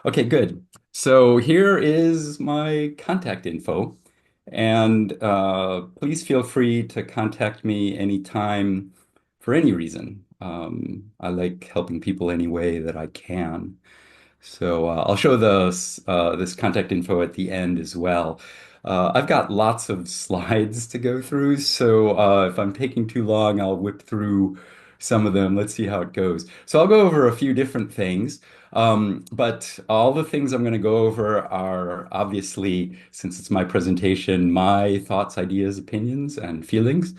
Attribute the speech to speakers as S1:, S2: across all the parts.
S1: Okay, good. So here is my contact info, and please feel free to contact me anytime for any reason. I like helping people any way that I can. So I'll show this contact info at the end as well. I've got lots of slides to go through, so if I'm taking too long, I'll whip through some of them. Let's see how it goes. So I'll go over a few different things, but all the things I'm going to go over are obviously, since it's my presentation, my thoughts, ideas, opinions, and feelings.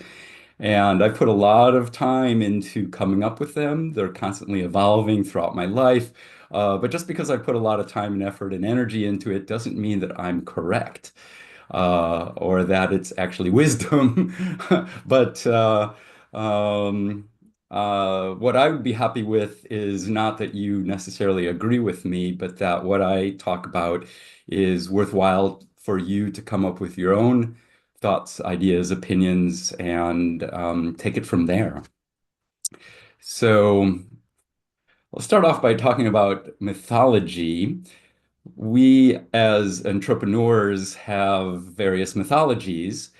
S1: And I put a lot of time into coming up with them. They're constantly evolving throughout my life. But just because I put a lot of time and effort and energy into it doesn't mean that I'm correct or that it's actually wisdom. But what I would be happy with is not that you necessarily agree with me, but that what I talk about is worthwhile for you to come up with your own thoughts, ideas, opinions, and take it from there. So I'll start off by talking about mythology. We, as entrepreneurs, have various mythologies.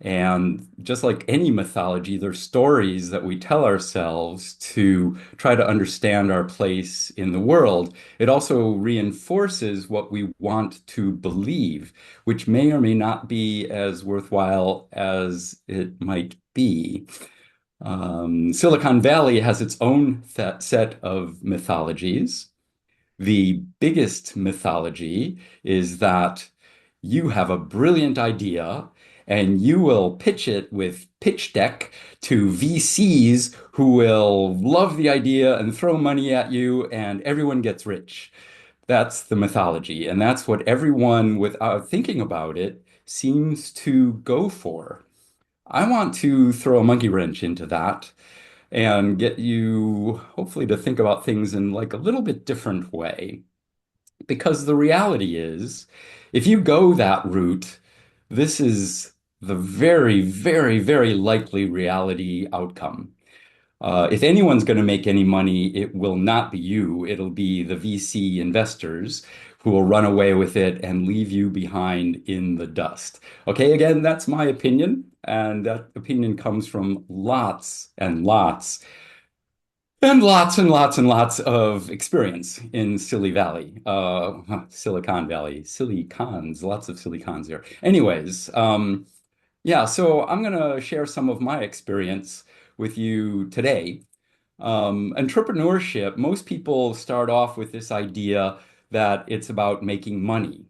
S1: And just like any mythology, there's stories that we tell ourselves to try to understand our place in the world. It also reinforces what we want to believe, which may or may not be as worthwhile as it might be. Silicon Valley has its own set of mythologies. The biggest mythology is that you have a brilliant idea and you will pitch it with pitch deck to VCs who will love the idea and throw money at you, and everyone gets rich. That's the mythology, and that's what everyone, without thinking about it, seems to go for. I want to throw a monkey wrench into that and get you hopefully to think about things in like a little bit different way. Because the reality is, if you go that route, this is the very, very, very likely reality outcome. If anyone's going to make any money, it will not be you. It'll be the VC investors who will run away with it and leave you behind in the dust. Okay, again, that's my opinion, and that opinion comes from lots and lots and lots and lots and lots of experience in Silicon Valley, silicons, lots of silicons here. Anyways, yeah, so I'm going to share some of my experience with you today. Entrepreneurship, most people start off with this idea that it's about making money.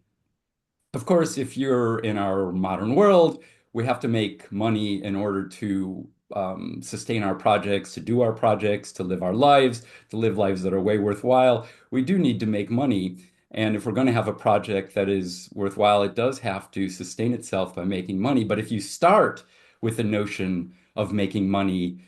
S1: Of course, if you're in our modern world, we have to make money in order to sustain our projects, to do our projects, to live our lives, to live lives that are way worthwhile. We do need to make money. And if we're going to have a project that is worthwhile, it does have to sustain itself by making money. But if you start with the notion of making money,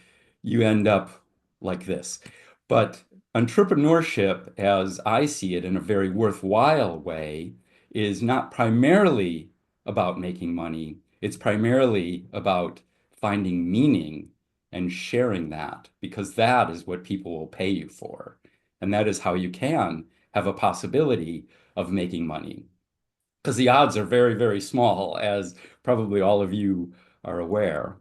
S1: you end up like this. But entrepreneurship, as I see it in a very worthwhile way, is not primarily about making money. It's primarily about finding meaning and sharing that, because that is what people will pay you for. And that is how you can have a possibility of making money. Because the odds are very, very small, as probably all of you are aware.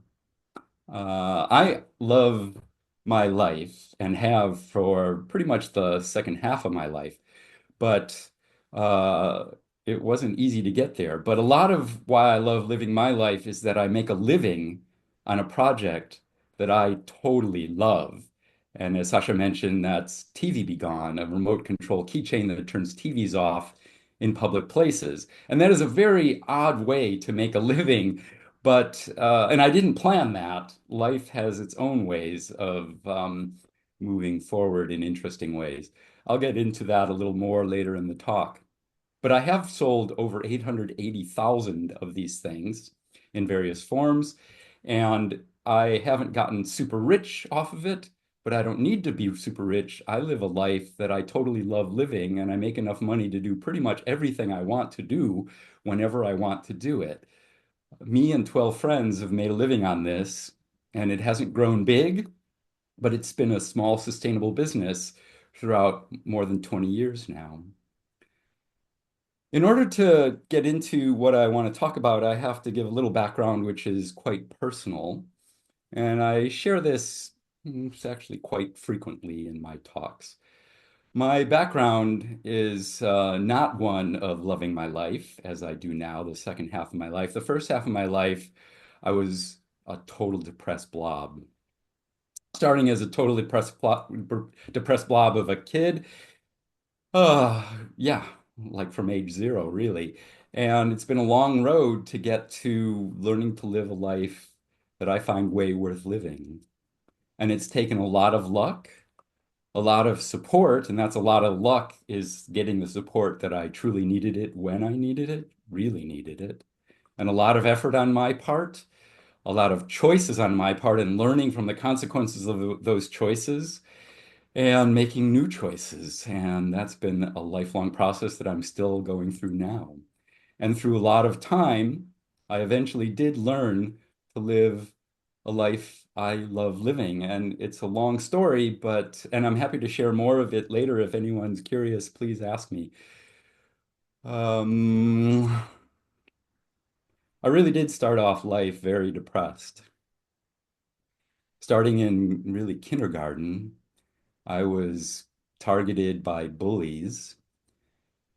S1: I love my life and have for pretty much the second half of my life, but uh, it wasn't easy to get there. But a lot of why I love living my life is that I make a living on a project that I totally love. And as Sasha mentioned, that's TV Be Gone, a remote control keychain that turns TVs off in public places. And that is a very odd way to make a living. But, and I didn't plan that. Life has its own ways of moving forward in interesting ways. I'll get into that a little more later in the talk. But I have sold over 880,000 of these things in various forms, and I haven't gotten super rich off of it, but I don't need to be super rich. I live a life that I totally love living, and I make enough money to do pretty much everything I want to do whenever I want to do it. Me and 12 friends have made a living on this, and it hasn't grown big, but it's been a small, sustainable business throughout more than 20 years now. In order to get into what I want to talk about, I have to give a little background, which is quite personal. And I share this actually quite frequently in my talks. My background is not one of loving my life as I do now, the second half of my life. The first half of my life, I was a total depressed blob. Starting as a totally depressed blob of a kid. Yeah, like from age zero, really. And it's been a long road to get to learning to live a life that I find way worth living. And it's taken a lot of luck, a lot of support, and that's a lot of luck is getting the support that I truly needed it when I needed it, really needed it. And a lot of effort on my part, a lot of choices on my part, and learning from the consequences of those choices and making new choices. And that's been a lifelong process that I'm still going through now. And through a lot of time, I eventually did learn to live a life I love living. And it's a long story, and I'm happy to share more of it later. If anyone's curious, please ask me. Um, I really did start off life very depressed. Starting in really kindergarten, I was targeted by bullies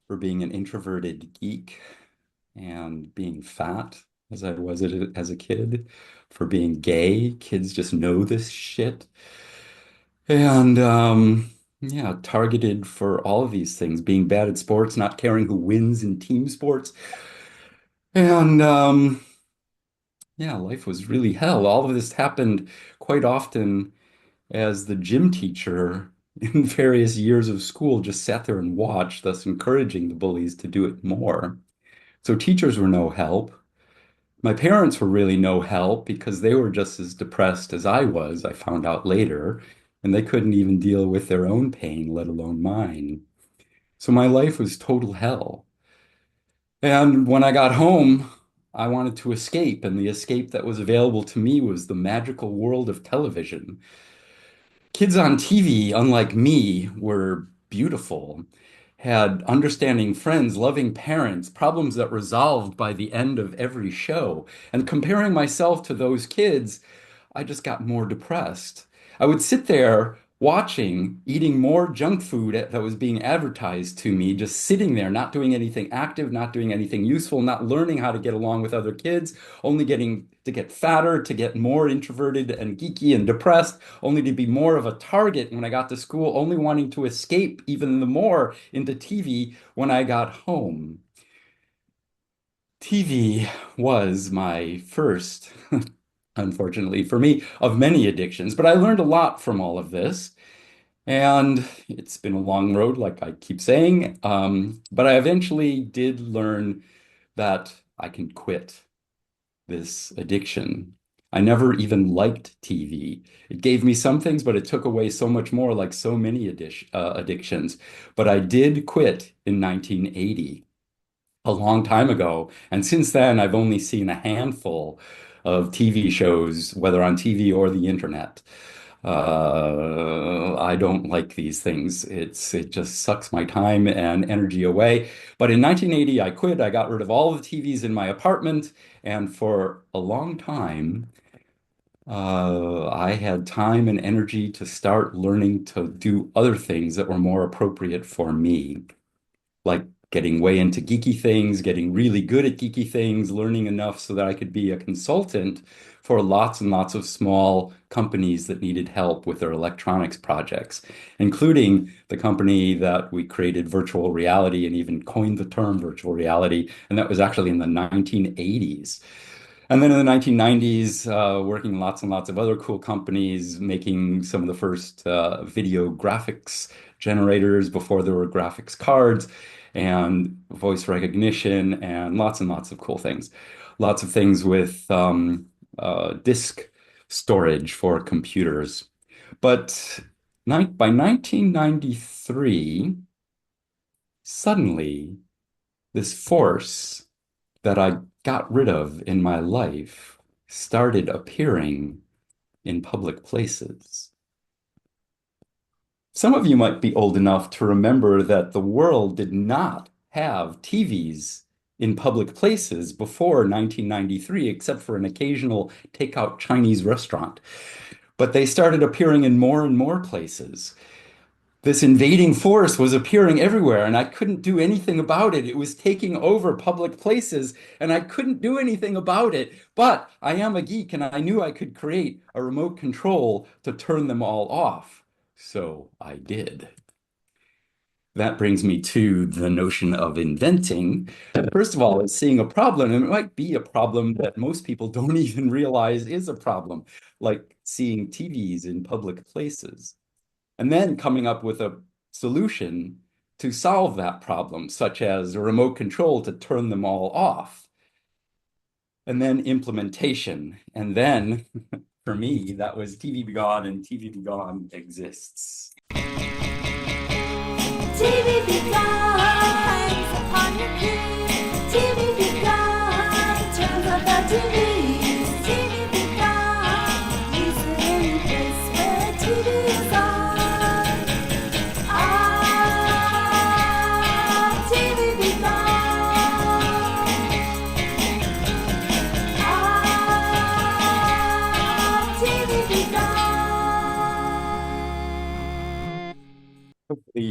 S1: for being an introverted geek and being fat as I was as a kid, for being gay. Kids just know this shit. And yeah, targeted for all of these things, being bad at sports, not caring who wins in team sports. And yeah, life was really hell. All of this happened quite often as the gym teacher in various years of school just sat there and watched, thus encouraging the bullies to do it more. So teachers were no help. My parents were really no help because they were just as depressed as I was, I found out later, and they couldn't even deal with their own pain, let alone mine. So my life was total hell. And when I got home, I wanted to escape, and the escape that was available to me was the magical world of television. Kids on TV, unlike me, were beautiful, had understanding friends, loving parents, problems that resolved by the end of every show. And comparing myself to those kids, I just got more depressed. I would sit there watching, eating more junk food that was being advertised to me, just sitting there, not doing anything active, not doing anything useful, not learning how to get along with other kids, only getting to get fatter, to get more introverted and geeky and depressed, only to be more of a target when I got to school, only wanting to escape even the more into TV when I got home. TV was my first, unfortunately for me, of many addictions, but I learned a lot from all of this. And it's been a long road, like I keep saying. But I eventually did learn that I can quit this addiction. I never even liked TV. It gave me some things, but it took away so much more, like so many addictions. But I did quit in 1980, a long time ago. And since then, I've only seen a handful of TV shows, whether on TV or the internet. I don't like these things. It just sucks my time and energy away. But in 1980, I quit. I got rid of all the TVs in my apartment, and for a long time, I had time and energy to start learning to do other things that were more appropriate for me, like getting way into geeky things, getting really good at geeky things, learning enough so that I could be a consultant for lots and lots of small companies that needed help with their electronics projects, including the company that we created virtual reality and even coined the term virtual reality. And that was actually in the 1980s. And then in the 1990s, working lots and lots of other cool companies, making some of the first video graphics generators before there were graphics cards and voice recognition and lots of cool things. Lots of things with disk storage for computers. But by 1993, suddenly this force that I got rid of in my life started appearing in public places. Some of you might be old enough to remember that the world did not have TVs in public places before 1993, except for an occasional takeout Chinese restaurant. But they started appearing in more and more places. This invading force was appearing everywhere, and I couldn't do anything about it. It was taking over public places, and I couldn't do anything about it. But I am a geek, and I knew I could create a remote control to turn them all off. So I did. That brings me to the notion of inventing. First of all, it's seeing a problem, and it might be a problem that most people don't even realize is a problem, like seeing TVs in public places, and then coming up with a solution to solve that problem, such as a remote control to turn them all off, and then implementation. And then for me, that was TV Be Gone, and TV Be Gone exists.
S2: TV Be Gone hangs upon your key. TV Be Gone turns off the TVs. TV Be Gone leaves it in the place where TV is on. Ah, TV Be Gone. Ah, TV Be Gone.
S1: Hopefully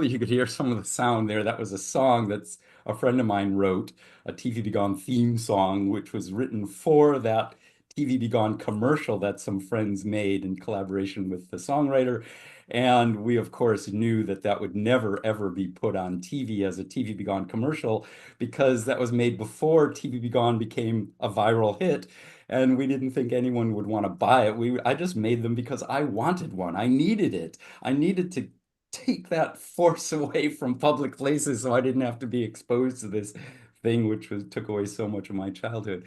S1: you could hear some of the sound there. That was a song that's a friend of mine wrote, a TV Be Gone theme song, which was written for that TV Be Gone commercial that some friends made in collaboration with the songwriter. And we, of course, knew that that would never, ever be put on TV as a TV Be Gone commercial because that was made before TV Be Gone became a viral hit. And we didn't think anyone would want to buy it. I just made them because I wanted one. I needed it. I needed to take that force away from public places so I didn't have to be exposed to this thing which took away so much of my childhood.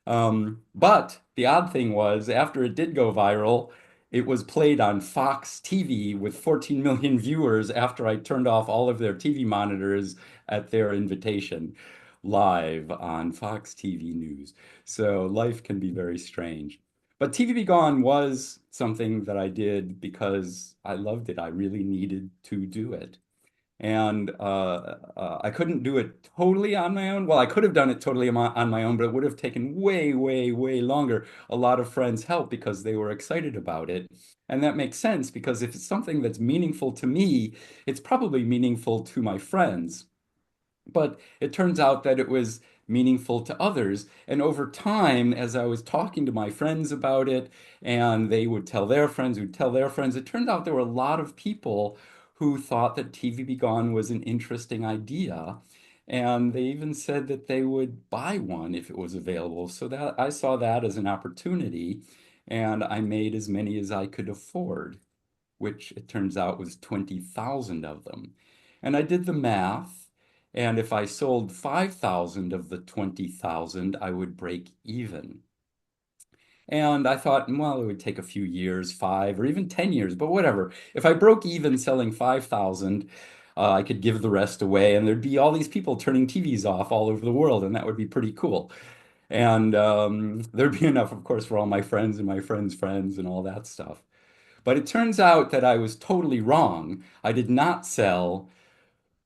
S1: But the odd thing was, after it did go viral, it was played on Fox TV with 14 million viewers after I turned off all of their TV monitors at their invitation, live on Fox TV News. So life can be very strange. But TV Be Gone was something that I did because I loved it. I really needed to do it. And I couldn't do it totally on my own. Well, I could have done it totally on my own, but it would have taken way, way, way longer. A lot of friends helped because they were excited about it. And that makes sense because if it's something that's meaningful to me, it's probably meaningful to my friends. But it turns out that it was meaningful to others. And over time, as I was talking to my friends about it, and they would tell their friends, who'd tell their friends, it turned out there were a lot of people who thought that TV Be Gone was an interesting idea. And they even said that they would buy one if it was available. So that I saw that as an opportunity, and I made as many as I could afford, which it turns out was 20,000 of them. And I did the math, and if I sold 5,000 of the 20,000, I would break even. And I thought, well, it would take a few years, 5 or even 10 years, but whatever. If I broke even selling 5,000, I could give the rest away, and there'd be all these people turning TVs off all over the world, and that would be pretty cool. And there'd be enough, of course, for all my friends and my friends' friends and all that stuff. But it turns out that I was totally wrong. I did not sell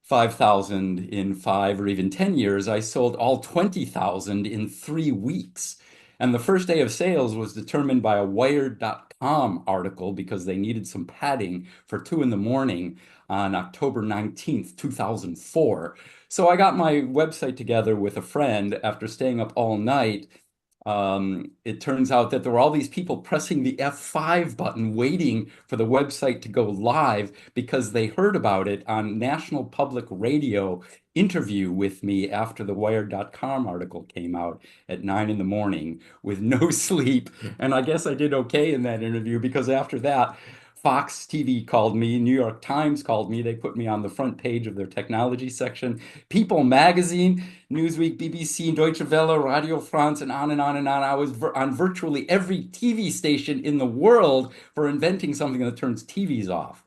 S1: 5,000 in 5 or even 10 years. I sold all 20,000 in 3 weeks. And the first day of sales was determined by a Wired.com article because they needed some padding for 2 in the morning on October 19th, 2004. So I got my website together with a friend after staying up all night. It turns out that there were all these people pressing the F5 button, waiting for the website to go live because they heard about it on National Public Radio interview with me after the Wired.com article came out at 9 in the morning with no sleep. And I guess I did okay in that interview because after that, Fox TV called me, New York Times called me. They put me on the front page of their technology section. People magazine, Newsweek, BBC, Deutsche Welle, Radio France, and on and on and on. I was on virtually every TV station in the world for inventing something that turns TVs off.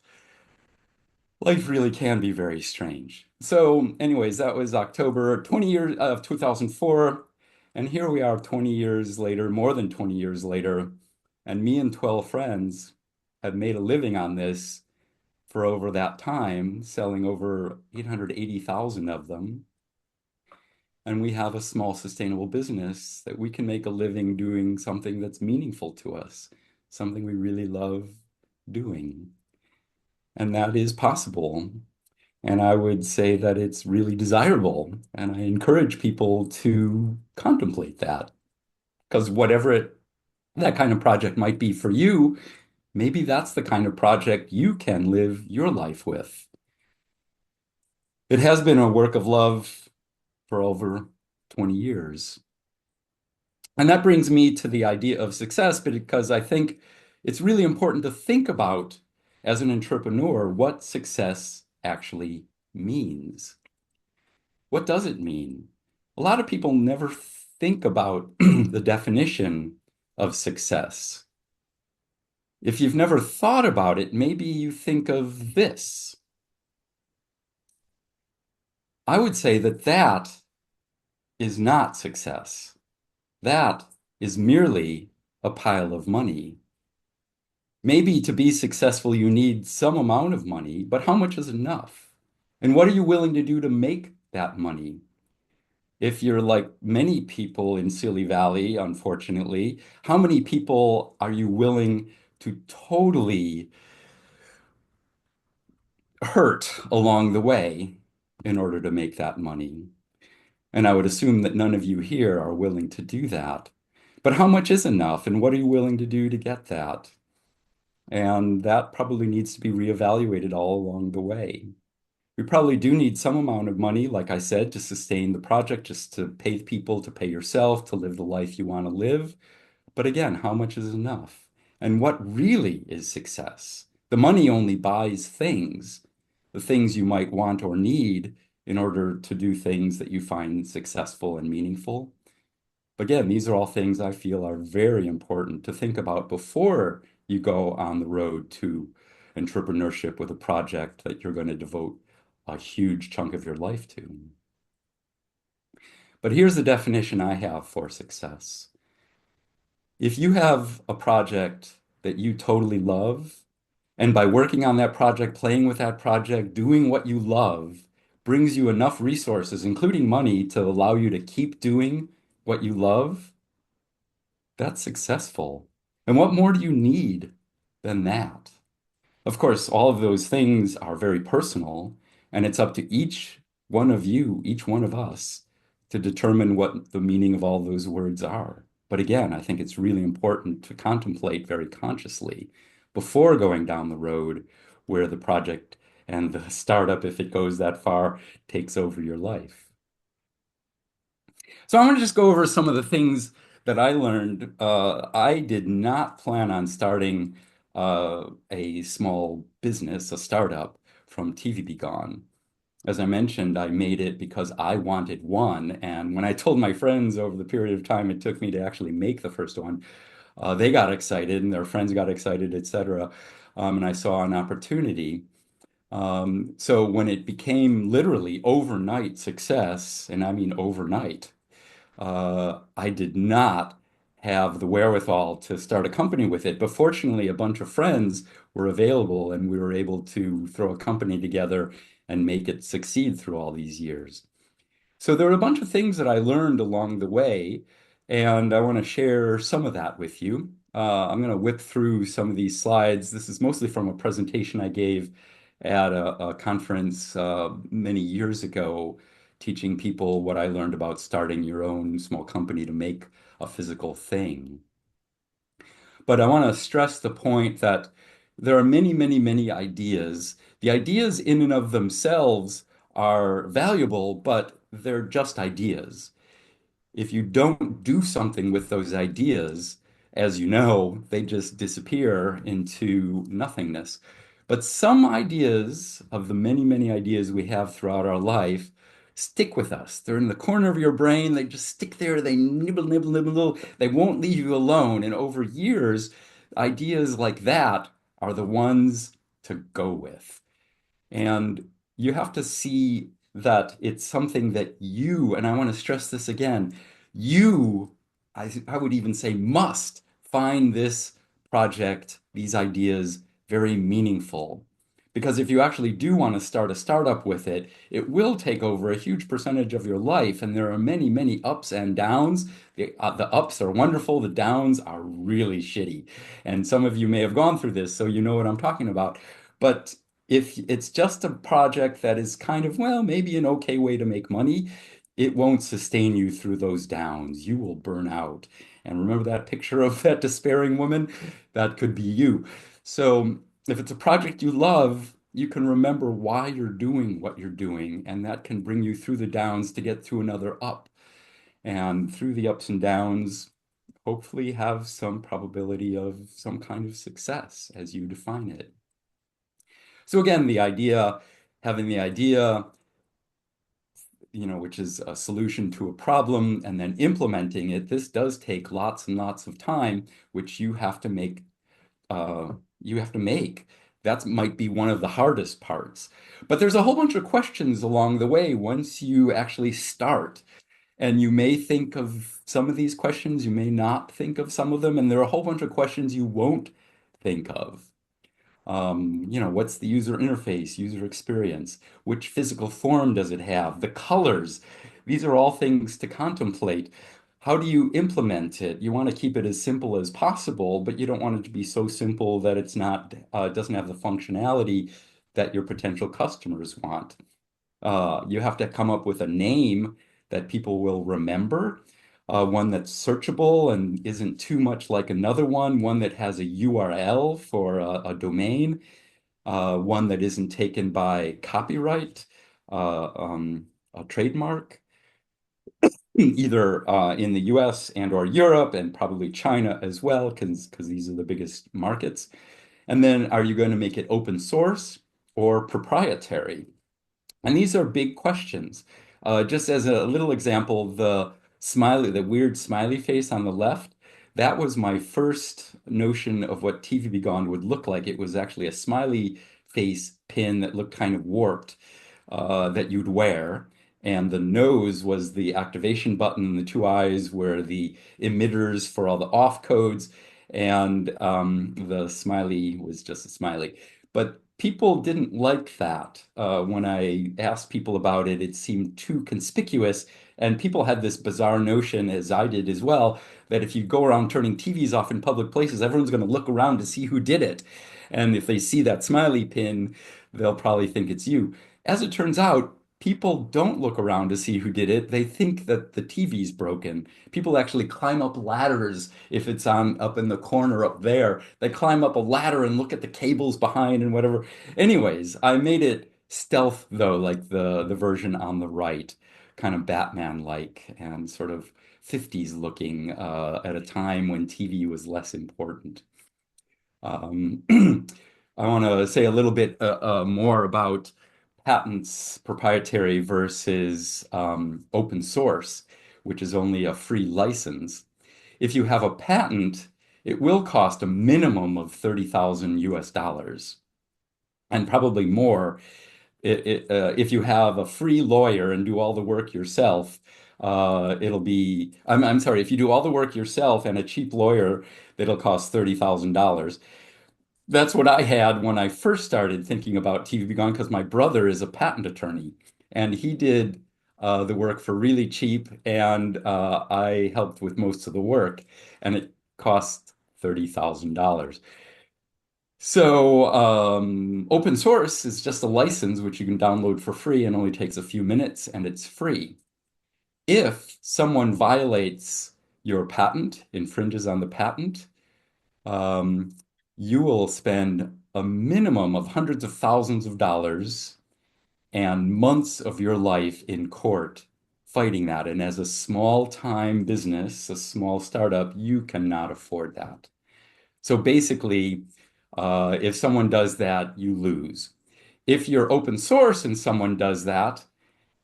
S1: Life really can be very strange. So, anyways, that was October 20 years of 2004. And here we are 20 years later, more than 20 years later, and me and 12 friends have made a living on this for over that time, selling over 880,000 of them. And we have a small sustainable business that we can make a living doing something that's meaningful to us, something we really love doing. And that is possible. And I would say that it's really desirable. And I encourage people to contemplate that. Because that kind of project might be for you, maybe that's the kind of project you can live your life with. It has been a work of love for over 20 years. And that brings me to the idea of success, because I think it's really important to think about, as an entrepreneur, what success actually means. What does it mean? A lot of people never think about the definition of success. If you've never thought about it, maybe you think of this. I would say that that is not success. That is merely a pile of money. Maybe to be successful, you need some amount of money, but how much is enough? And what are you willing to do to make that money? If you're like many people in Silly Valley, unfortunately, how many people are you willing to totally hurt along the way in order to make that money? And I would assume that none of you here are willing to do that. But how much is enough, and what are you willing to do to get that? And that probably needs to be reevaluated all along the way. We probably do need some amount of money, like I said, to sustain the project, just to pay people, to pay yourself, to live the life you want to live. But again, how much is enough? And what really is success? The money only buys things, the things you might want or need in order to do things that you find successful and meaningful. But again, these are all things I feel are very important to think about before you go on the road to entrepreneurship with a project that you're going to devote a huge chunk of your life to. But here's the definition I have for success. If you have a project that you totally love, and by working on that project, playing with that project, doing what you love, brings you enough resources, including money, to allow you to keep doing what you love, that's successful. And what more do you need than that? Of course, all of those things are very personal, and it's up to each one of you, each one of us, to determine what the meaning of all those words are. But again, I think it's really important to contemplate very consciously before going down the road where the project and the startup, if it goes that far, takes over your life. So I want to just go over some of the things that I learned. I did not plan on starting a small business, a startup from TV Be Gone. As I mentioned, I made it because I wanted one. And when I told my friends over the period of time it took me to actually make the first one, they got excited and their friends got excited, etc. And I saw an opportunity. So when it became literally overnight success, and I mean overnight, I did not have the wherewithal to start a company with it. But fortunately, a bunch of friends were available and we were able to throw a company together and make it succeed through all these years. So there are a bunch of things that I learned along the way, and I want to share some of that with you. I'm going to whip through some of these slides. This is mostly from a presentation I gave at a conference many years ago, teaching people what I learned about starting your own small company to make a physical thing. But I want to stress the point that there are many, many, many ideas. The ideas in and of themselves are valuable, but they're just ideas. If you don't do something with those ideas, as you know, they just disappear into nothingness. But some ideas of the many, many ideas we have throughout our life stick with us. They're in the corner of your brain. They just stick there. They nibble, nibble, nibble, nibble. They won't leave you alone. And over years, ideas like that are the ones to go with. And you have to see that it's something that you, and I want to stress this again, you, I would even say must find this project, these ideas very meaningful. Because if you actually do want to start a startup with it, it will take over a huge percentage of your life. And there are many, many ups and downs. The ups are wonderful, the downs are really shitty. And some of you may have gone through this, so you know what I'm talking about. But if it's just a project that is kind of, well, maybe an okay way to make money, it won't sustain you through those downs. You will burn out. And remember that picture of that despairing woman? That could be you. So if it's a project you love, you can remember why you're doing what you're doing, and that can bring you through the downs to get through another up. And through the ups and downs, hopefully have some probability of some kind of success as you define it. So again, having the idea, which is a solution to a problem, and then implementing it, this does take lots and lots of time, which uh, you have to make. That might be one of the hardest parts. But there's a whole bunch of questions along the way once you actually start. And you may think of some of these questions, you may not think of some of them, and there are a whole bunch of questions you won't think of. What's the user interface, user experience? Which physical form does it have? The colors. These are all things to contemplate. How do you implement it? You want to keep it as simple as possible, but you don't want it to be so simple that doesn't have the functionality that your potential customers want. You have to come up with a name that people will remember, one that's searchable and isn't too much like another one that has a URL for a domain, one that isn't taken by copyright, a trademark, either in the US and or Europe and probably China as well, because these are the biggest markets. And then are you going to make it open source or proprietary? And these are big questions. Just as a little example, the weird smiley face on the left, that was my first notion of what TV Be Gone would look like. It was actually a smiley face pin that looked kind of warped, that you'd wear. And the nose was the activation button, and the two eyes were the emitters for all the off codes. And the smiley was just a smiley. But people didn't like that. When I asked people about it, it seemed too conspicuous. And people had this bizarre notion, as I did as well, that if you go around turning TVs off in public places, everyone's going to look around to see who did it. And if they see that smiley pin, they'll probably think it's you. As it turns out, people don't look around to see who did it. They think that the TV's broken. People actually climb up ladders if it's on up in the corner up there. They climb up a ladder and look at the cables behind and whatever. Anyways, I made it stealth though, like the version on the right, kind of Batman-like and sort of 50s looking at a time when TV was less important. Um, I want to say a little bit more about patents, proprietary versus open source, which is only a free license. If you have a patent, it will cost a minimum of 30,000 US dollars and probably more. If you have a free lawyer and do all the work yourself, I'm sorry, if you do all the work yourself and a cheap lawyer, it'll cost $30,000. That's what I had when I first started thinking about TV Be Gone because my brother is a patent attorney and he did the work for really cheap and I helped with most of the work and it cost $30,000. So open source is just a license which you can download for free and only takes a few minutes and it's free. If someone violates your patent, infringes on the patent, um, you will spend a minimum of hundreds of thousands of dollars and months of your life in court fighting that. And as a small time business, a small startup, you cannot afford that. So basically, if someone does that, you lose. If you're open source and someone does that,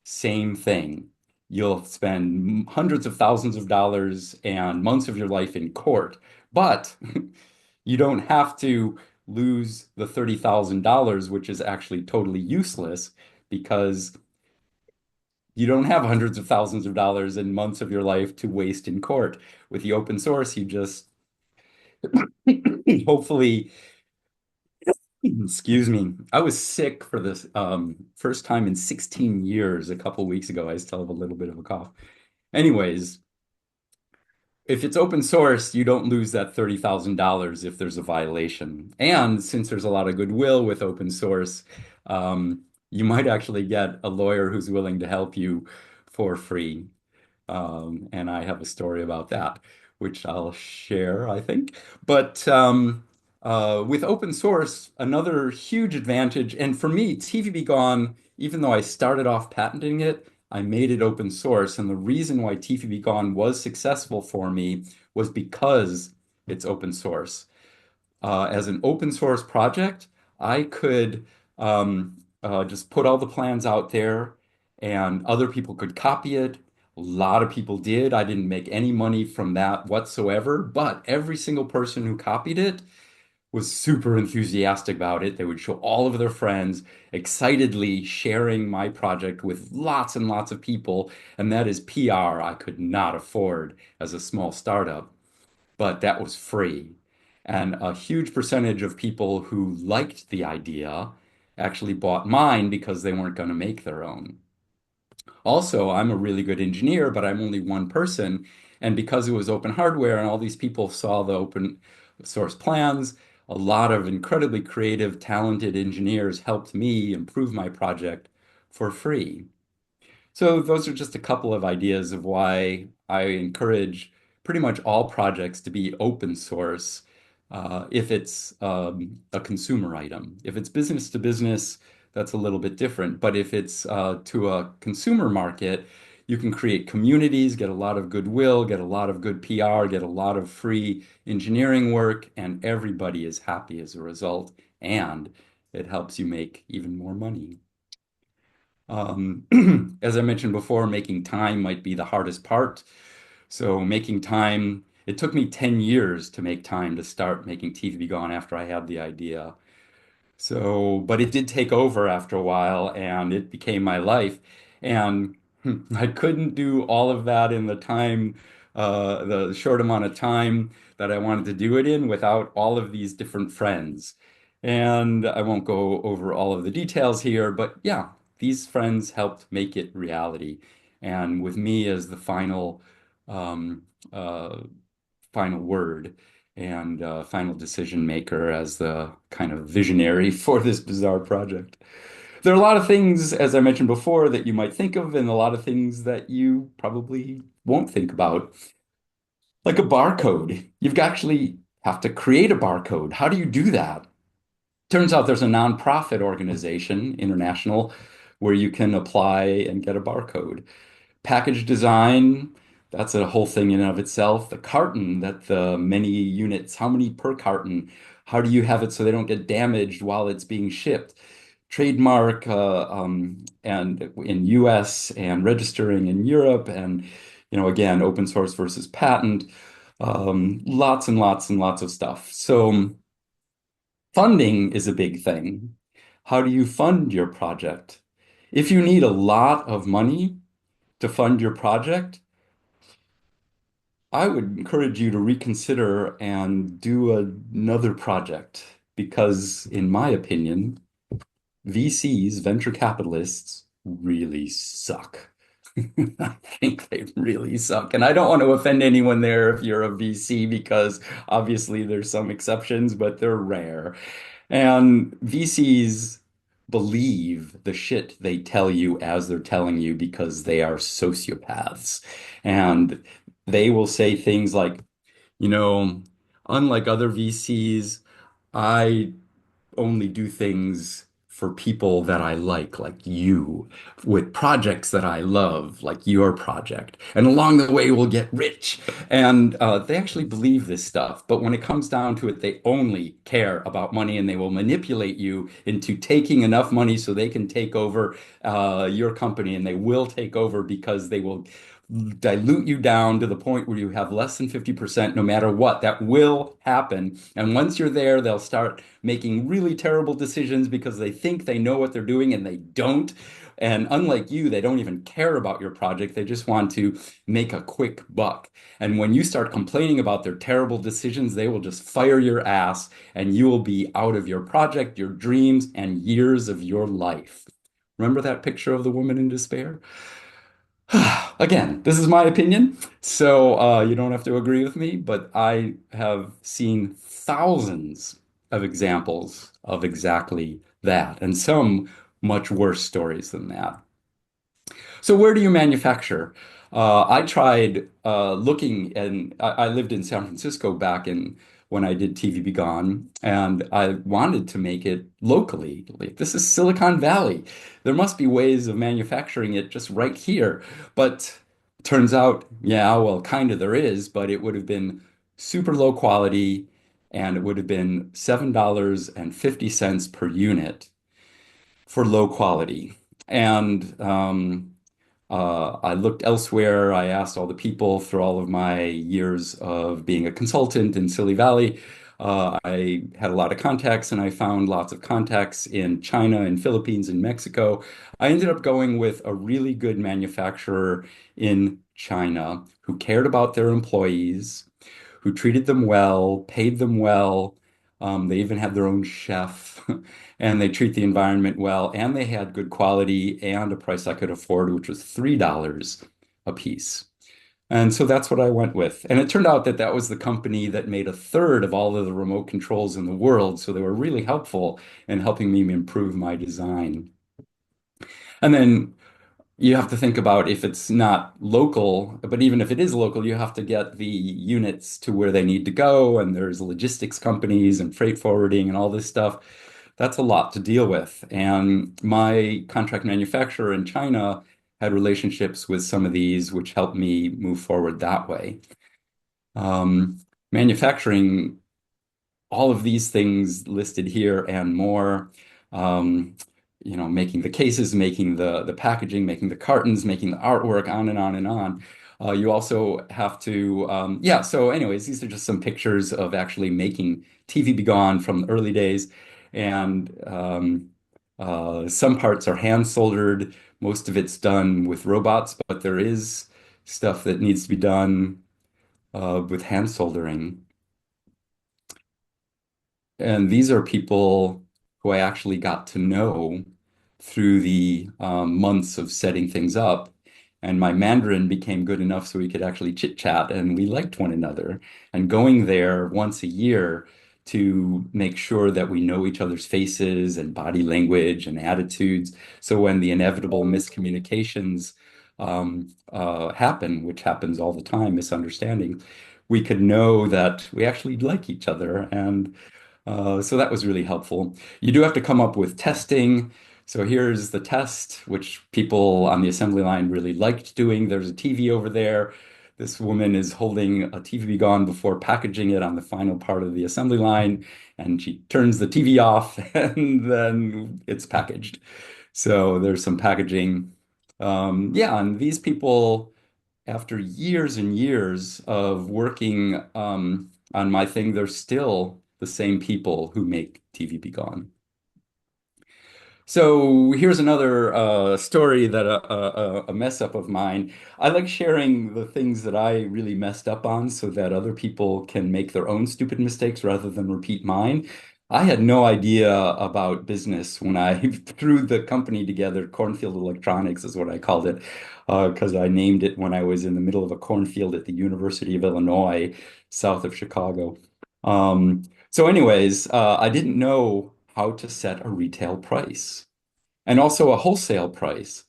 S1: same thing. You'll spend hundreds of thousands of dollars and months of your life in court. But you don't have to lose the $30,000, which is actually totally useless because you don't have hundreds of thousands of dollars and months of your life to waste in court. With the open source, you just hopefully Excuse me. I was sick for this first time in 16 years a couple weeks ago. I still have a little bit of a cough. Anyways, if it's open source, you don't lose that $30,000 if there's a violation. And since there's a lot of goodwill with open source, you might actually get a lawyer who's willing to help you for free. And I have a story about that, which I'll share, I think. But with open source, another huge advantage, and for me, TVB Gone, even though I started off patenting it, I made it open source. And the reason why TVB Gone was successful for me was because it's open source. As an open source project, I could just put all the plans out there and other people could copy it. A lot of people did. I didn't make any money from that whatsoever, but every single person who copied it was super enthusiastic about it. They would show all of their friends, excitedly sharing my project with lots and lots of people. And that is PR I could not afford as a small startup, but that was free. And a huge percentage of people who liked the idea actually bought mine because they weren't going to make their own. Also, I'm a really good engineer, but I'm only one person. And because it was open hardware and all these people saw the open source plans, a lot of incredibly creative, talented engineers helped me improve my project for free. So those are just a couple of ideas of why I encourage pretty much all projects to be open source if it's a consumer item. If it's business to business, that's a little bit different. But if it's to a consumer market, you can create communities, get a lot of goodwill, get a lot of good PR, get a lot of free engineering work, and everybody is happy as a result. And it helps you make even more money. As I mentioned before, making time might be the hardest part. So making time, it took me 10 years to make time to start making TV Be Gone after I had the idea. So, but it did take over after a while and it became my life. And I couldn't do all of that in the short amount of time that I wanted to do it in without all of these different friends. And I won't go over all of the details here, but yeah, these friends helped make it reality. And with me as the um, uh, final word and final decision maker as the kind of visionary for this bizarre project. There are a lot of things, as I mentioned before, that you might think of, and a lot of things that you probably won't think about, like a barcode. You've actually have to create a barcode. How do you do that? Turns out there's a nonprofit organization, international, where you can apply and get a barcode. Package design, that's a whole thing in and of itself. The carton, that the many units, how many per carton? How do you have it so they don't get damaged while it's being shipped? Trademark and in US and registering in Europe and again open source versus patent. Lots and lots and lots of stuff. So funding is a big thing. How do you fund your project? If you need a lot of money to fund your project, I would encourage you to reconsider and do another project because, in my opinion, VCs, venture capitalists, really suck. I think they really suck. And I don't want to offend anyone there if you're a VC because obviously there's some exceptions, but they're rare. And VCs believe the shit they tell you as they're telling you because they are sociopaths. And they will say things like, you know, unlike other VCs, I only do things for people that I like you, with projects that I love, like your project. And along the way, we'll get rich. And they actually believe this stuff. But when it comes down to it, they only care about money and they will manipulate you into taking enough money so they can take over your company. And they will take over because they will dilute you down to the point where you have less than 50% no matter what. That will happen. And once you're there, they'll start making really terrible decisions because they think they know what they're doing and they don't. And unlike you, they don't even care about your project. They just want to make a quick buck. And when you start complaining about their terrible decisions, they will just fire your ass and you will be out of your project, your dreams, and years of your life. Remember that picture of the woman in despair? Again, this is my opinion, so you don't have to agree with me, but I have seen thousands of examples of exactly that, and some much worse stories than that. So where do you manufacture? I tried looking, and I lived in San Francisco back in when I did TV Be Gone, and I wanted to make it locally. Like, this is Silicon Valley. There must be ways of manufacturing it just right here. But turns out, yeah, well, kind of there is, but it would have been super low quality, and it would have been $7.50 per unit for low quality. And I looked elsewhere. I asked all the people through all of my years of being a consultant in Silicon Valley. I had a lot of contacts and I found lots of contacts in China and Philippines and Mexico. I ended up going with a really good manufacturer in China who cared about their employees, who treated them well, paid them well. They even had their own chef, and they treat the environment well, and they had good quality and a price I could afford, which was $3 a piece. And so that's what I went with. And it turned out that that was the company that made a third of all of the remote controls in the world. So they were really helpful in helping me improve my design. And then you have to think about if it's not local, but even if it is local, you have to get the units to where they need to go, and there's logistics companies and freight forwarding and all this stuff. That's a lot to deal with. And my contract manufacturer in China had relationships with some of these, which helped me move forward that way. Um, Manufacturing all of these things listed here and more. Um, Making the cases, making the packaging, making the cartons, making the artwork, on and on and on. You also have to, yeah. So, anyways, these are just some pictures of actually making TV Be Gone from the early days, and some parts are hand soldered. Most of it's done with robots, but there is stuff that needs to be done with hand soldering. And these are people who I actually got to know through the months of setting things up. And my Mandarin became good enough so we could actually chit chat and we liked one another. And going there once a year to make sure that we know each other's faces and body language and attitudes. So when the inevitable miscommunications happen, which happens all the time, misunderstanding, we could know that we actually like each other. And so that was really helpful. You do have to come up with testing. So here's the test, which people on the assembly line really liked doing. There's a TV over there. This woman is holding a TV Gone before packaging it on the final part of the assembly line, and she turns the TV off, and then it's packaged. So there's some packaging. Yeah, and these people, after years and years of working on my thing, they're still the same people who make TV Be Gone. So here's another story that a mess up of mine. I like sharing the things that I really messed up on so that other people can make their own stupid mistakes rather than repeat mine. I had no idea about business when I threw the company together. Cornfield Electronics is what I called it, because I named it when I was in the middle of a cornfield at the University of Illinois, south of Chicago. So anyways, I didn't know how to set a retail price and also a wholesale price.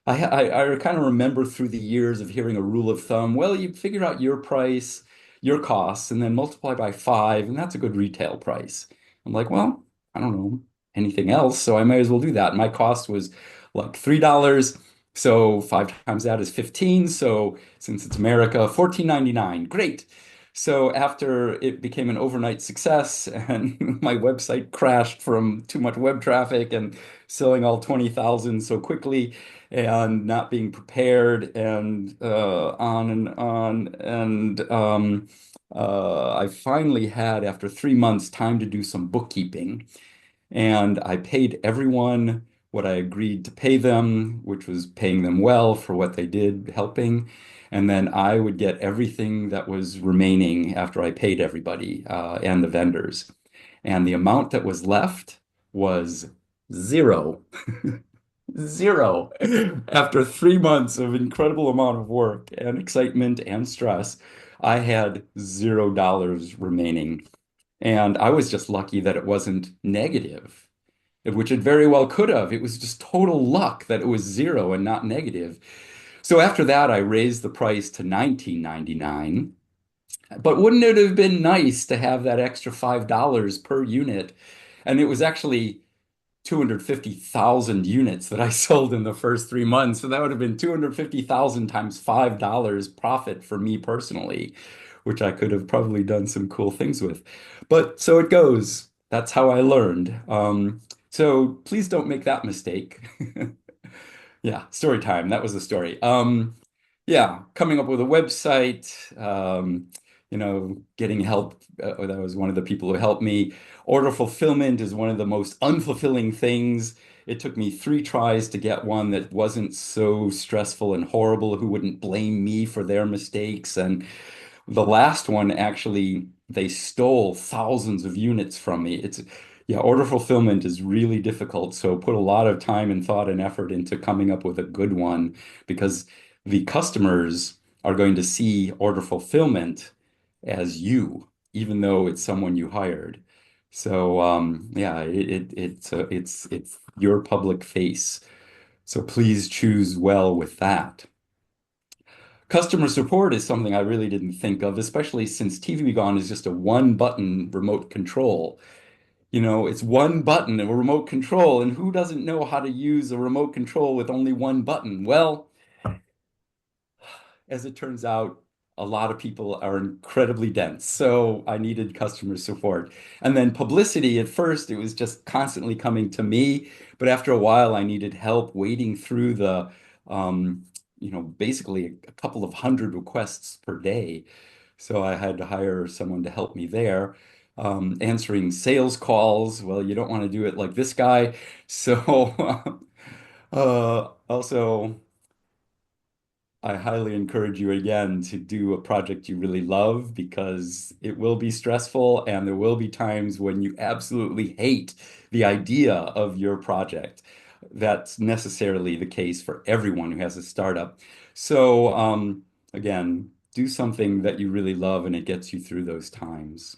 S1: I kind of remember through the years of hearing a rule of thumb, well, you figure out your price, your costs, and then multiply by five, and that's a good retail price. I'm like, well, I don't know anything else, so I might as well do that. My cost was like $3. So five times that is 15. So since it's America, 14.99. Great. So after it became an overnight success and my website crashed from too much web traffic and selling all 20,000 so quickly and not being prepared and on and on. And I finally had, after 3 months, time to do some bookkeeping. And I paid everyone what I agreed to pay them, which was paying them well for what they did helping. And then I would get everything that was remaining after I paid everybody and the vendors. And the amount that was left was zero. Zero. After 3 months of incredible amount of work and excitement and stress, I had $0 remaining. And I was just lucky that it wasn't negative, which it very well could have. It was just total luck that it was zero and not negative. So after that, I raised the price to 19.99. But wouldn't it have been nice to have that extra $5 per unit? And it was actually 250,000 units that I sold in the first 3 months. So that would have been 250,000 times $5 profit for me personally, which I could have probably done some cool things with. But so it goes. That's how I learned. So please don't make that mistake. Yeah, story time. That was the story. Yeah, coming up with a website, getting help. That was one of the people who helped me. Order fulfillment is one of the most unfulfilling things. It took me 3 tries to get one that wasn't so stressful and horrible, who wouldn't blame me for their mistakes. And the last one, actually, they stole thousands of units from me. Yeah, order fulfillment is really difficult. So put a lot of time and thought and effort into coming up with a good one because the customers are going to see order fulfillment as you, even though it's someone you hired. So yeah, it's your public face. So please choose well with that. Customer support is something I really didn't think of, especially since TV Gone is just a one button remote control. It's one button, a remote control, and who doesn't know how to use a remote control with only one button? Well, as it turns out, a lot of people are incredibly dense. So I needed customer support. And then publicity, at first, it was just constantly coming to me. But after a while, I needed help wading through basically a couple of hundred requests per day. So I had to hire someone to help me there. Answering sales calls, well, you don't want to do it like this guy. So also, I highly encourage you again to do a project you really love because it will be stressful and there will be times when you absolutely hate the idea of your project. That's necessarily the case for everyone who has a startup. So, again, do something that you really love and it gets you through those times.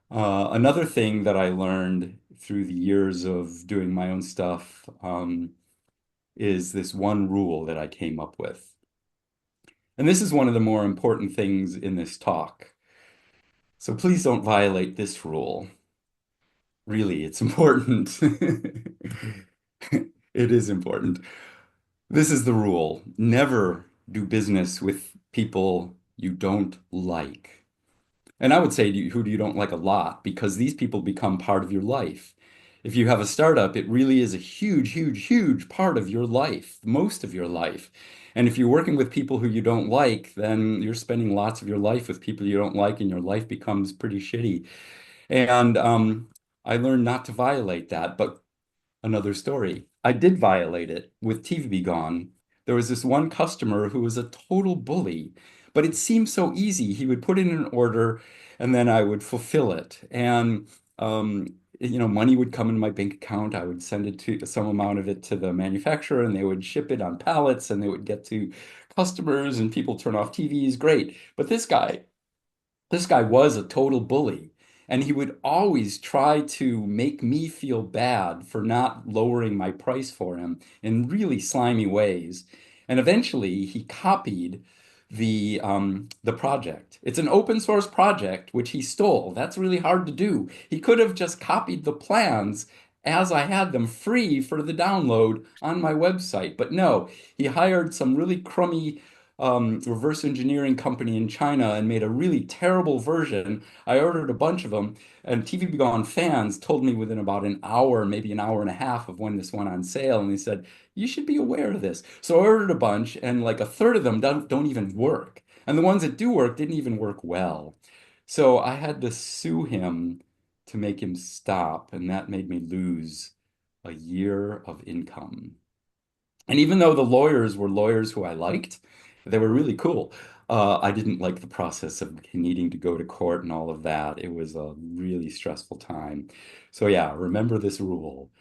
S1: Another thing that I learned through the years of doing my own stuff, is this one rule that I came up with. And this is one of the more important things in this talk. So please don't violate this rule. Really, it's important. It is important. This is the rule. Never do business with people you don't like. And I would say who do you don't like a lot because these people become part of your life. If you have a startup, it really is a huge, huge, huge part of your life, most of your life. And if you're working with people who you don't like, then you're spending lots of your life with people you don't like, and your life becomes pretty shitty. And I learned not to violate that, but another story. I did violate it with TV Gone. There was this one customer who was a total bully, but it seemed so easy. He would put in an order and then I would fulfill it. And money would come in my bank account. I would send it to some amount of it to the manufacturer and they would ship it on pallets and they would get to customers and people turn off TVs. Great. But this guy was a total bully. And he would always try to make me feel bad for not lowering my price for him in really slimy ways. And eventually he copied the project. It's an open source project, which he stole. That's really hard to do. He could have just copied the plans as I had them free for the download on my website. But no, he hired some really crummy reverse engineering company in China and made a really terrible version. I ordered a bunch of them, and TV Be Gone fans told me within about an hour, maybe an hour and a half of when this went on sale, and they said, you should be aware of this. So I ordered a bunch, and like a third of them don't even work. And the ones that do work didn't even work well. So I had to sue him to make him stop, and that made me lose a year of income. And even though the lawyers were lawyers who I liked, they were really cool. I didn't like the process of needing to go to court and all of that. It was a really stressful time. So yeah, remember this rule.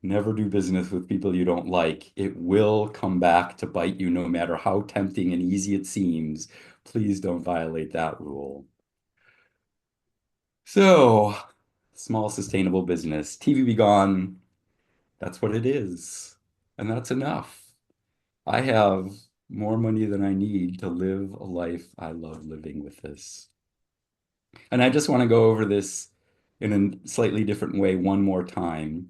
S1: Never do business with people you don't like. It will come back to bite you no matter how tempting and easy it seems. Please don't violate that rule. So, small sustainable business. TV be gone. That's what it is. And that's enough. I have more money than I need to live a life I love living with this. And I just want to go over this in a slightly different way one more time.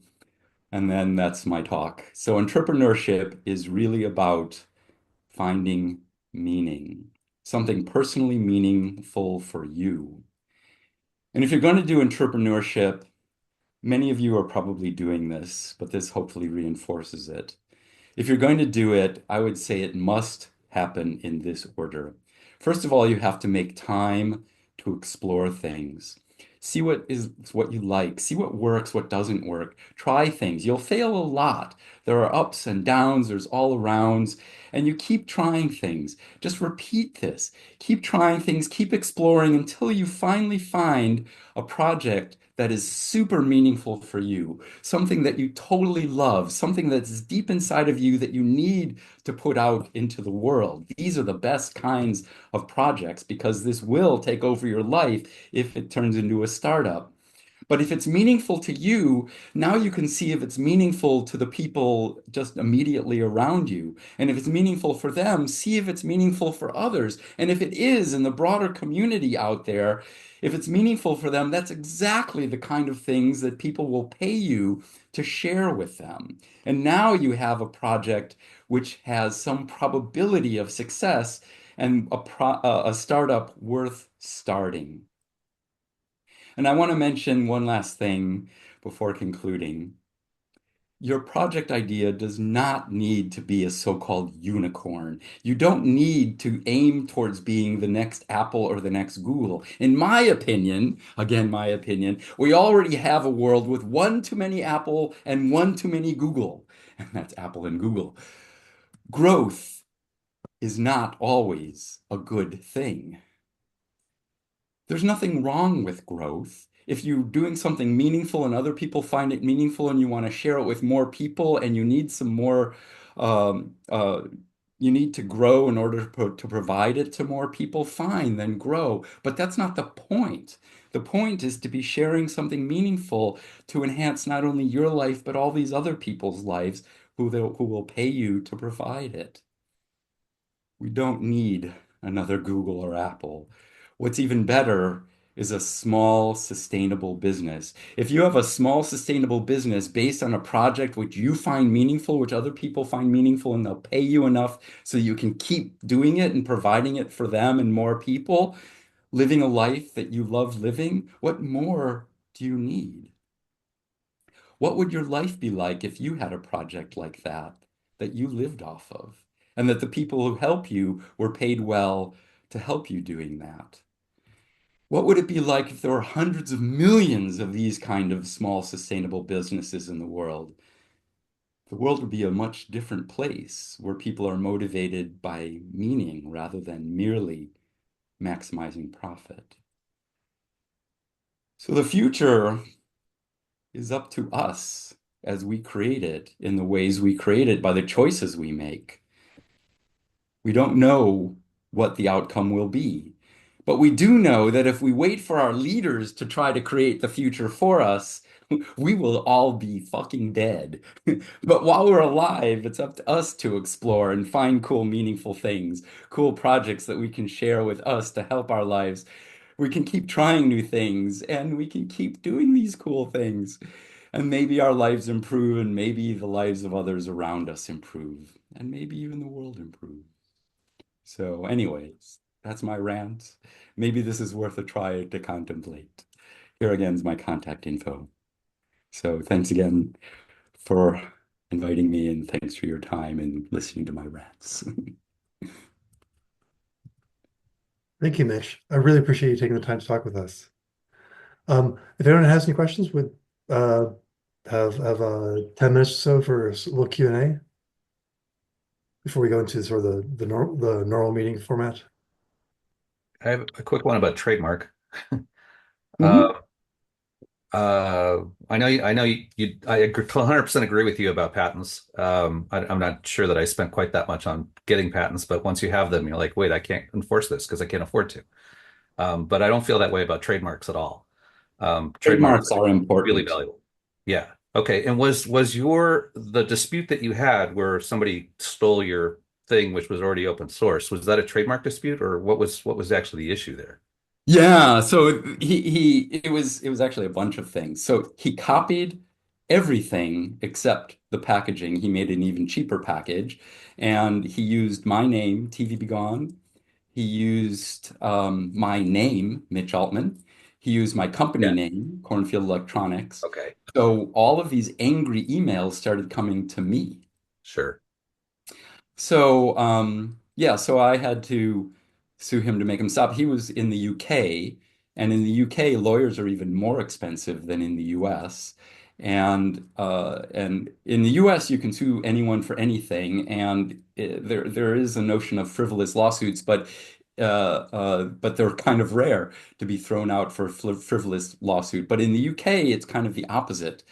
S1: And then that's my talk. So, entrepreneurship is really about finding meaning, something personally meaningful for you. And if you're going to do entrepreneurship, many of you are probably doing this, but this hopefully reinforces it. If you're going to do it, I would say it must happen in this order. First of all, you have to make time to explore things. See what you like, see what works, what doesn't work. Try things. You'll fail a lot. There are ups and downs, there's all arounds, and you keep trying things. Just repeat this. Keep trying things, keep exploring until you finally find a project that is super meaningful for you, something that you totally love, something that's deep inside of you that you need to put out into the world. These are the best kinds of projects because this will take over your life if it turns into a startup. But if it's meaningful to you, now you can see if it's meaningful to the people just immediately around you. And if it's meaningful for them, see if it's meaningful for others. And if it is in the broader community out there, if it's meaningful for them, that's exactly the kind of things that people will pay you to share with them. And now you have a project which has some probability of success and a startup worth starting. And I want to mention one last thing before concluding. Your project idea does not need to be a so-called unicorn. You don't need to aim towards being the next Apple or the next Google. In my opinion, again, my opinion, we already have a world with one too many Apple and one too many Google. And that's Apple and Google. Growth is not always a good thing. There's nothing wrong with growth. If you're doing something meaningful and other people find it meaningful and you want to share it with more people and you need some more, um, uh, you need to grow in order to provide it to more people, fine, then grow. But that's not the point. The point is to be sharing something meaningful to enhance not only your life, but all these other people's lives who will pay you to provide it. We don't need another Google or Apple. What's even better is a small, sustainable business. If you have a small, sustainable business based on a project which you find meaningful, which other people find meaningful, and they'll pay you enough so you can keep doing it and providing it for them and more people, living a life that you love living, what more do you need? What would your life be like if you had a project like that you lived off of, and that the people who help you were paid well to help you doing that? What would it be like if there were hundreds of millions of these kind of small sustainable businesses in the world? The world would be a much different place where people are motivated by meaning rather than merely maximizing profit. So the future is up to us as we create it in the ways we create it by the choices we make. We don't know what the outcome will be, but we do know that if we wait for our leaders to try to create the future for us, we will all be fucking dead. But while we're alive, it's up to us to explore and find cool, meaningful things, cool projects that we can share with us to help our lives. We can keep trying new things and we can keep doing these cool things. And maybe our lives improve, and maybe the lives of others around us improve, and maybe even the world improves. So, anyways, that's my rant. Maybe this is worth a try to contemplate. Here again is my contact info. So, thanks again for inviting me, and thanks for your time and listening to my rants.
S3: Thank you, Mitch. I really appreciate you taking the time to talk with us. If anyone has any questions, would have 10 minutes or so for a little Q&A before we go into sort of the normal meeting format?
S4: I have a quick one about trademark.
S1: Mhm.
S4: Uh, I know I 100% agree with you about patents. I'm not sure that I spent quite that much on getting patents, but once you have them, you're like, wait, I can't enforce this because I can't afford to. But I don't feel that way about trademarks at all.
S1: Trademarks
S4: Trademarks
S1: are
S4: are really
S1: important.
S4: valuable. Yeah. Okay. And was the dispute that you had where somebody stole your thing, which was already open source, was that a trademark dispute, or what was actually the issue there?
S1: Yeah, so he it was actually a bunch of things. So he copied everything except the packaging. He made an even cheaper package, and he used my name, TV Be Gone. He used my name, Mitch Altman. He used my company
S4: Yeah.
S1: name, Cornfield Electronics.
S4: Okay.
S1: So all of these angry emails started coming to me.
S4: Sure.
S1: So, yeah, so I had to sue him to make him stop. He was in the UK, and in the UK, lawyers are even more expensive than in the US. And in the US, you can sue anyone for anything, and there is a notion of frivolous lawsuits, but they're kind of rare to be thrown out for a frivolous lawsuit. But in the UK, it's kind of the opposite.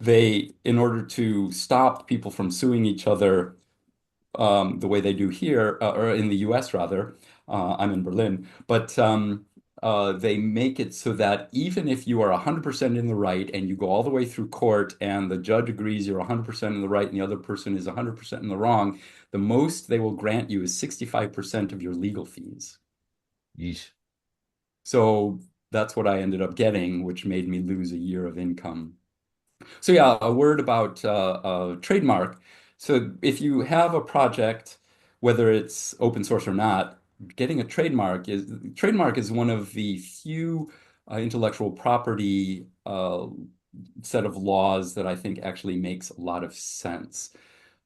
S1: In order to stop people from suing each other the way they do here, or in the US rather. I'm in Berlin, but they make it so that even if you are 100% in the right and you go all the way through court and the judge agrees you're 100% in the right and the other person is 100% in the wrong, the most they will grant you is 65% of your legal fees.
S4: Yeesh.
S1: So that's what I ended up getting, which made me lose a year of income. So yeah, a word about trademark. So if you have a project, whether it's open source or not, getting a trademark is one of the few intellectual property set of laws that I think actually makes a lot of sense.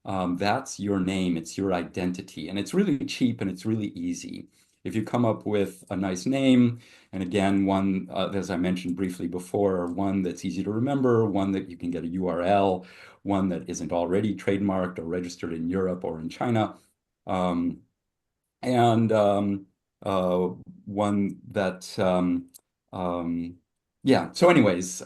S1: That's your name, it's your identity, and it's really cheap and it's really easy. If you come up with a nice name, and again, one, as I mentioned briefly before, one that's easy to remember, one that you can get a URL, one that isn't already trademarked or registered in Europe or in China, um, and uh, one that um, yeah. So anyways,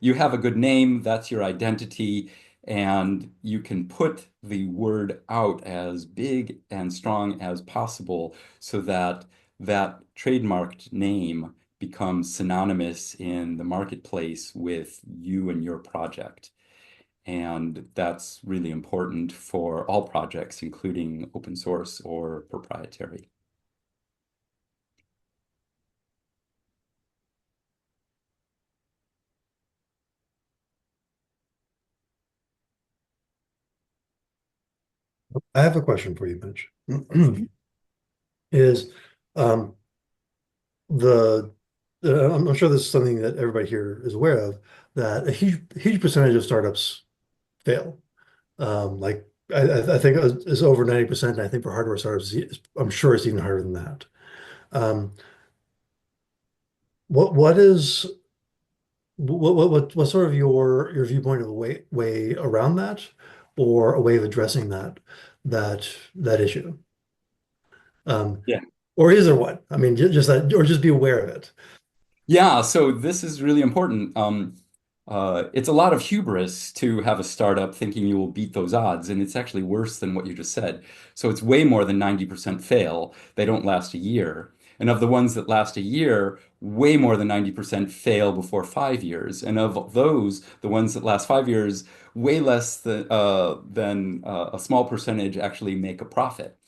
S1: you have a good name, that's your identity, and you can put the word out as big and strong as possible so that that trademarked name becomes synonymous in the marketplace with you and your project. And that's really important for all projects, including open source or proprietary.
S3: I have a question for you, Mitch. Is um, the I'm sure this is something that everybody here is aware of, that a huge percentage of startups fail. Like I think it's over 90%. And I think for hardware startups, I'm sure it's even higher than that. Um, what is what's sort of your viewpoint of a way around that, or a way of addressing that issue? Um,
S1: Yeah.
S3: or is there one? I mean, just that, or just be aware of it.
S1: Yeah, so this is really important. It's a lot of hubris to have a startup thinking you will beat those odds, and it's actually worse than what you just said. So it's way more than 90% fail. They don't last a year. And of the ones that last a year, way more than 90% fail before 5 years. And of those, the ones that last 5 years, way less than a small percentage actually make a profit.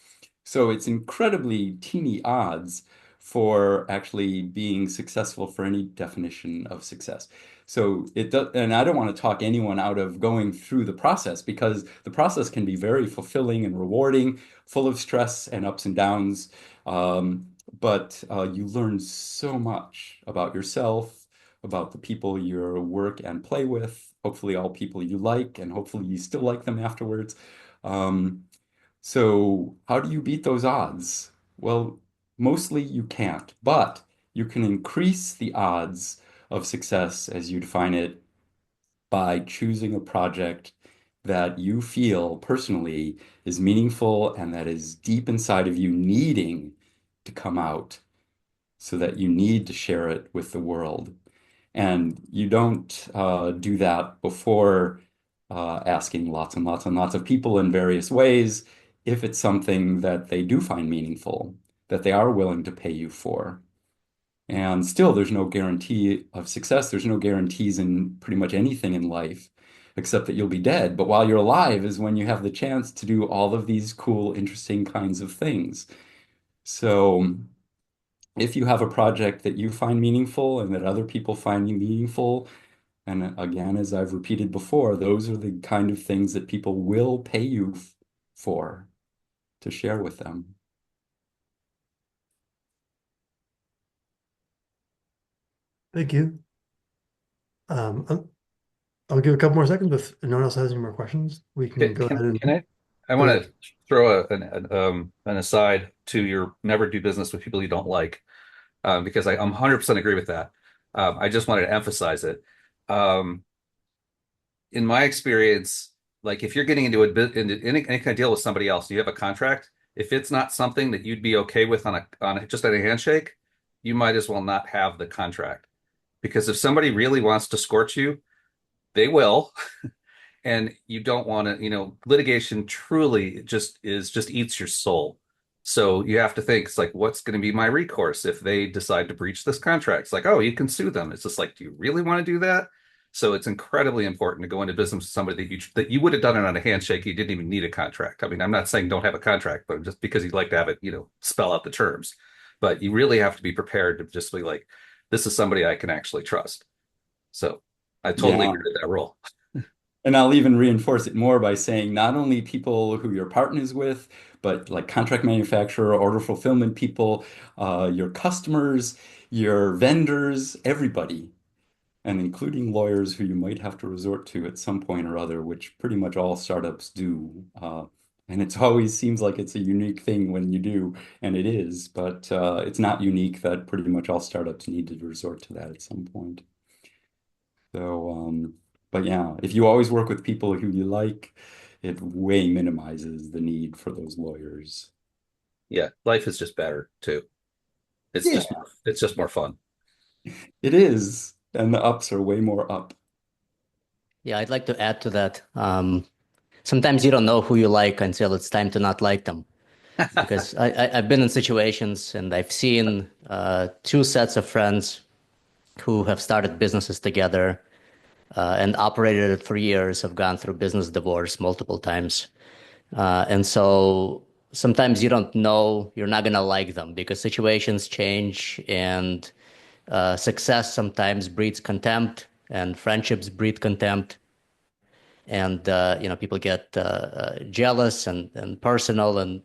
S1: So it's incredibly teeny odds for actually being successful for any definition of success. So it does, and I don't want to talk anyone out of going through the process because the process can be very fulfilling and rewarding, full of stress and ups and downs. But you learn so much about yourself, about the people you work and play with, hopefully all people you like, and hopefully you still like them afterwards. Um, so, how do you beat those odds? Well, mostly you can't, but you can increase the odds of success as you define it by choosing a project that you feel personally is meaningful and that is deep inside of you needing to come out so that you need to share it with the world. And you don't do that before asking lots and lots and lots of people in various ways if it's something that they do find meaningful, that they are willing to pay you for. And still, there's no guarantee of success. There's no guarantees in pretty much anything in life, except that you'll be dead. But while you're alive is when you have the chance to do all of these cool, interesting kinds of things. So if you have a project that you find meaningful and that other people find meaningful, and again, as I've repeated before, those are the kind of things that people will pay you for to share with them.
S3: Thank you. I'll give a couple more seconds, but if no one else has any more questions, we can
S4: Can,
S3: go
S4: can,
S3: ahead
S4: can
S3: and
S4: I
S3: go
S4: want
S3: ahead.
S4: to throw an aside to your never do business with people you don't like, because I'm 100% agree with that. I just wanted to emphasize it. Um, in my experience, like if you're getting into any kind of deal with somebody else, you have a contract. If it's not something that you'd be okay with just on a handshake, you might as well not have the contract. Because if somebody really wants to scorch you, they will. And you don't want to, litigation truly just eats your soul. So you have to think, it's like, what's going to be my recourse if they decide to breach this contract? It's like, oh, you can sue them. It's just like, do you really want to do that? So it's incredibly important to go into business with somebody that you would have done it on a handshake. You didn't even need a contract. I mean, I'm not saying don't have a contract, but just because you'd like to have it, spell out the terms. But you really have to be prepared to just be like, this is somebody I can actually trust. So I totally
S1: Yeah.
S4: agree with that rule.
S1: And I'll even reinforce it more by saying not only people who you're partners with, but like contract manufacturer, order fulfillment people, your customers, your vendors, everybody, and including lawyers who you might have to resort to at some point or other, which pretty much all startups do. And it always seems like it's a unique thing when you do, and it is, but it's not unique that pretty much all startups need to resort to that at some point. So, but yeah, if you always work with people who you like, it way minimizes the need for those lawyers.
S4: Yeah, life is just better too. It's
S1: Yeah,
S4: just it's just more fun.
S1: it is. And the ups are way more up.
S5: Yeah, I'd like to add to that. Sometimes you don't know who you like until it's time to not like them. Because I've been in situations and I've seen two sets of friends who have started businesses together and operated it for years, have gone through business divorce multiple times. And so sometimes you don't know you're not going to like them because situations change and success sometimes breeds contempt and friendships breed contempt. And people get jealous and personal, and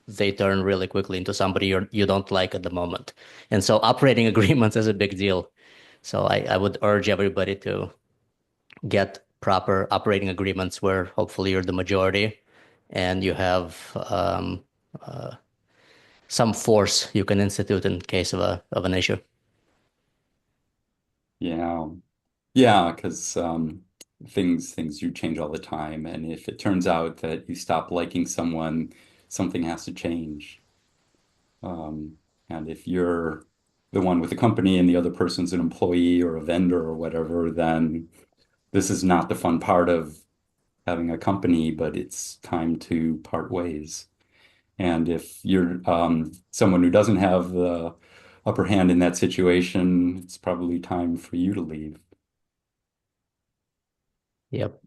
S5: they turn really quickly into somebody you don't like at the moment. And so operating agreements is a big deal. So I would urge everybody to get proper operating agreements where hopefully you're the majority and you have some force you can institute in case of an issue.
S1: Yeah. Yeah, because things do change all the time. And if it turns out that you stop liking someone, something has to change. And if you're the one with the company and the other person's an employee or a vendor or whatever, then this is not the fun part of having a company, but it's time to part ways. And if you're someone who doesn't have the upper hand in that situation, it's probably time for you to leave.
S5: Yep.